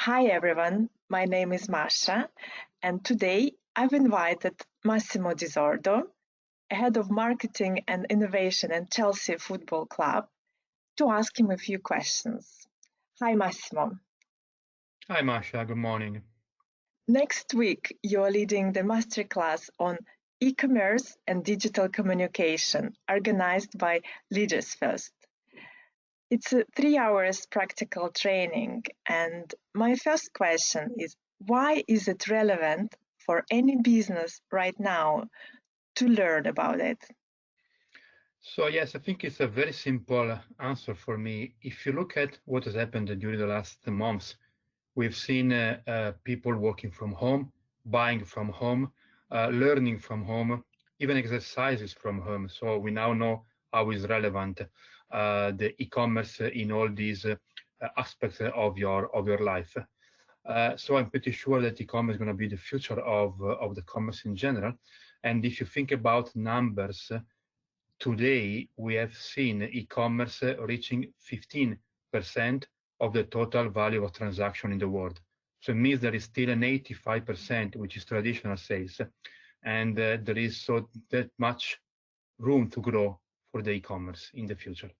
Hi everyone, my name is Masha, and today I've invited Massimo De Zordo, head of marketing and innovation at Chelsea Football Club, to ask him a few questions. Hi Massimo. Hi, Masha. Good morning. Next week you're leading the Masterclass on e-commerce and digital communication organized by Leaders First. It's a 3 hours practical training, and my first question is, why is it relevant for any business right now to learn about it? So, yes, I think it's a very simple answer for me. If you look at what has happened during the last months, we've seen people working from home, buying from home, learning from home, even exercises from home. So we now know how is relevant the e-commerce in all these aspects of your life. So I'm pretty sure that e-commerce is going to be the future of the commerce in general. And if you think about numbers, today we have seen e-commerce reaching 15% of the total value of transaction in the world. So it means there is still an 85%, which is traditional sales, and there is so that much room to grow for the e-commerce in the future.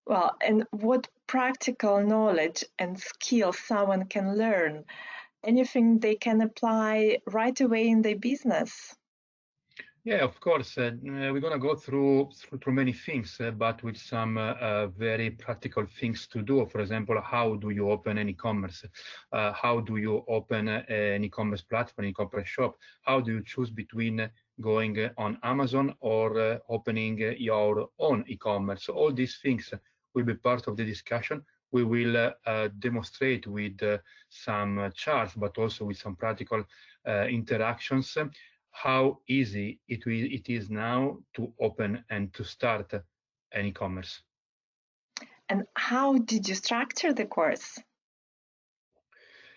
Well, and what practical knowledge and skills someone can learn? Anything they can apply right away in their business? Yeah, of course. We're going to go through many things, but with some very practical things to do. For example, how do you open an e-commerce? How do you open an e-commerce platform, an e-commerce shop? How do you choose between going on Amazon or opening your own e-commerce? All these things will be part of the discussion. We will demonstrate with some charts, but also with some practical interactions how easy it is now to open and to start an e-commerce. And how did you structure the course?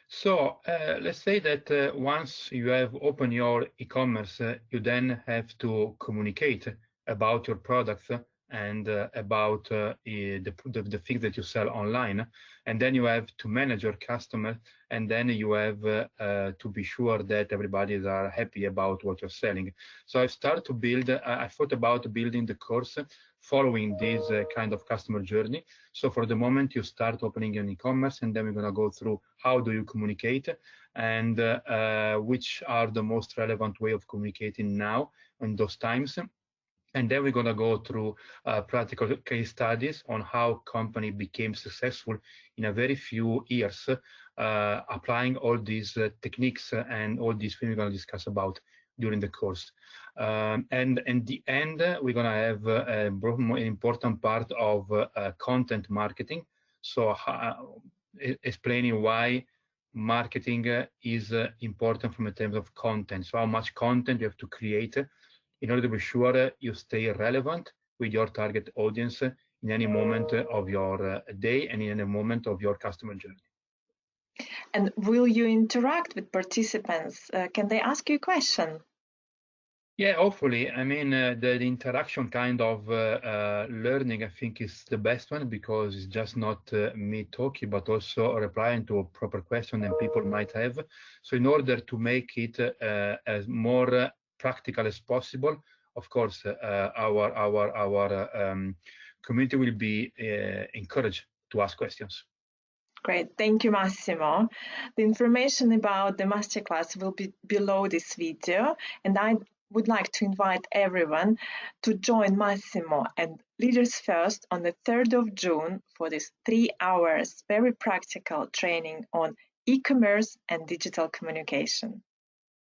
So let's say that once you have opened your e-commerce, you then have to communicate about your products and about the things that you sell online. And then you have to manage your customer, and then you have to be sure that everybody is happy about what you're selling. So I started to build, I thought about building the course following this kind of customer journey. So for the moment, you start opening an e-commerce, and then we're going to go through how do you communicate and which are the most relevant way of communicating now in those times. And then we're going to go through practical case studies on how company became successful in a very few years, applying all these techniques and all these things we're going to discuss about during the course. And in the end, we're going to have an important part of content marketing. So explaining why marketing is important from a terms of content. So how much content you have to create in order to be sure you stay relevant with your target audience in any moment of your day and in any moment of your customer journey. And will you interact with participants? Can they ask you a question? Yeah, hopefully. I mean, the interaction kind of learning, I think, is the best one because it's just not me talking, but also replying to a proper question that people might have. So in order to make it as more practical as possible, of course, our community will be encouraged to ask questions. Great, thank you, Massimo. The information about the masterclass will be below this video, and I would like to invite everyone to join Massimo and Leaders First on the 3rd of June for this 3 hours very practical training on e-commerce and digital communication.